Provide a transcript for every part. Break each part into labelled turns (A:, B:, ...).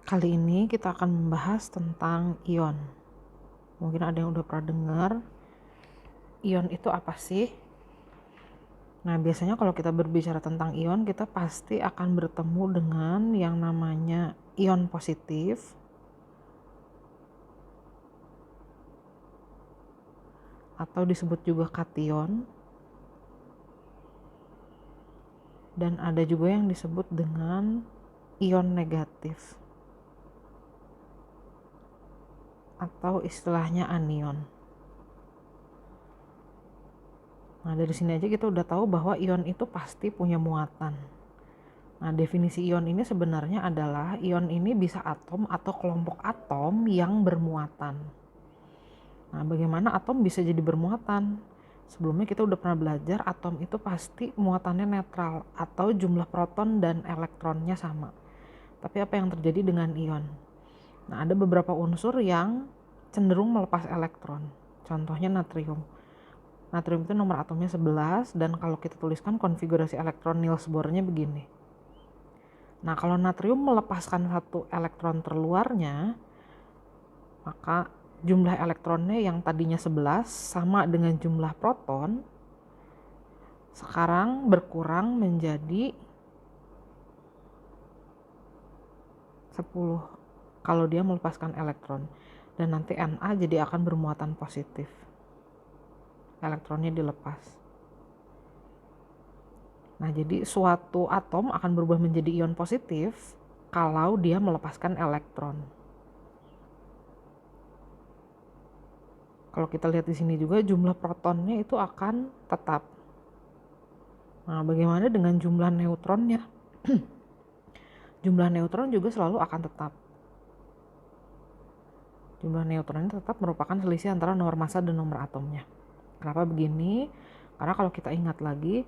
A: Kali ini kita akan membahas tentang ion. Mungkin ada yang udah pernah dengar. Ion itu apa sih? Nah, biasanya kalau kita berbicara tentang ion, kita pasti akan bertemu dengan yang namanya ion positif atau disebut juga kation. Dan ada juga yang disebut dengan ion negatif atau istilahnya anion. Nah, dari sini aja kita udah tahu bahwa ion itu pasti punya muatan. Nah, definisi ion ini sebenarnya adalah ion ini bisa atom atau kelompok atom yang bermuatan. Nah, bagaimana atom bisa jadi bermuatan? Sebelumnya kita udah pernah belajar atom itu pasti muatannya netral atau jumlah proton dan elektronnya sama. Tapi apa yang terjadi dengan ion? Nah, ada beberapa unsur yang cenderung melepas elektron. Contohnya natrium. Natrium itu nomor atomnya 11 dan kalau kita tuliskan konfigurasi elektron Niels Bohr-nya begini. Nah, kalau natrium melepaskan satu elektron terluarnya, maka jumlah elektronnya yang tadinya 11 sama dengan jumlah proton, sekarang berkurang menjadi 10 kalau dia melepaskan elektron. Dan nanti Na jadi akan bermuatan positif. Elektronnya dilepas. Nah, jadi suatu atom akan berubah menjadi ion positif kalau dia melepaskan elektron. Kalau kita lihat di sini juga jumlah protonnya itu akan tetap. Nah, bagaimana dengan jumlah neutronnya? Jumlah neutron juga selalu akan tetap. Jumlah neutron ini tetap merupakan selisih antara nomor massa dan nomor atomnya. Kenapa begini? Karena kalau kita ingat lagi,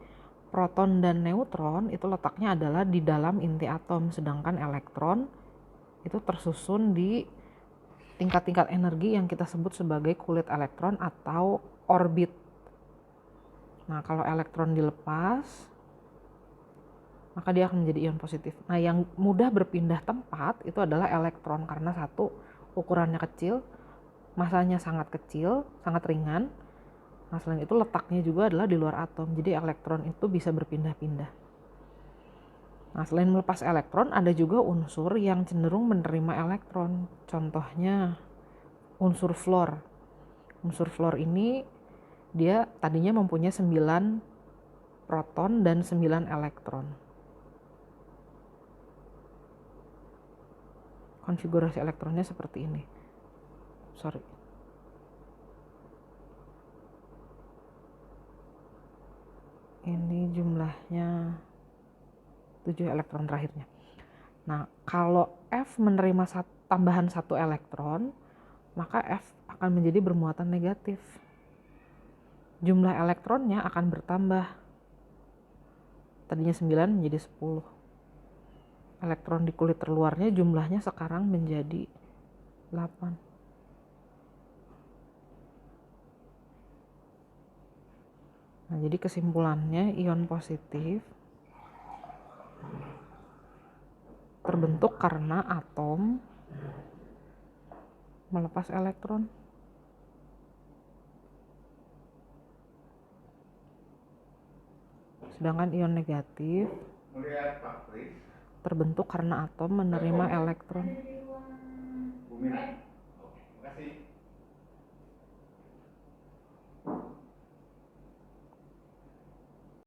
A: proton dan neutron itu letaknya adalah di dalam inti atom, sedangkan elektron itu tersusun di tingkat-tingkat energi yang kita sebut sebagai kulit elektron atau orbit. Nah, kalau elektron dilepas, maka dia akan menjadi ion positif. Nah, yang mudah berpindah tempat itu adalah elektron karena satu, ukurannya kecil, masanya sangat kecil, sangat ringan. Nah, selain itu letaknya juga adalah di luar atom, jadi elektron itu bisa berpindah-pindah. Nah, selain melepas elektron, ada juga unsur yang cenderung menerima elektron. Contohnya unsur fluor. Unsur fluor ini dia tadinya mempunyai 9 proton dan 9 elektron. Konfigurasi elektronnya seperti ini. Ini jumlahnya 7 elektron terakhirnya. Nah, kalau F menerima tambahan 1 elektron, maka F akan menjadi bermuatan negatif. Jumlah elektronnya akan bertambah. Tadinya 9 menjadi 10. Elektron di kulit terluarnya jumlahnya sekarang menjadi 8. Nah, jadi kesimpulannya ion positif terbentuk karena atom melepas elektron. Sedangkan ion negatif terbentuk karena atom menerima elektron.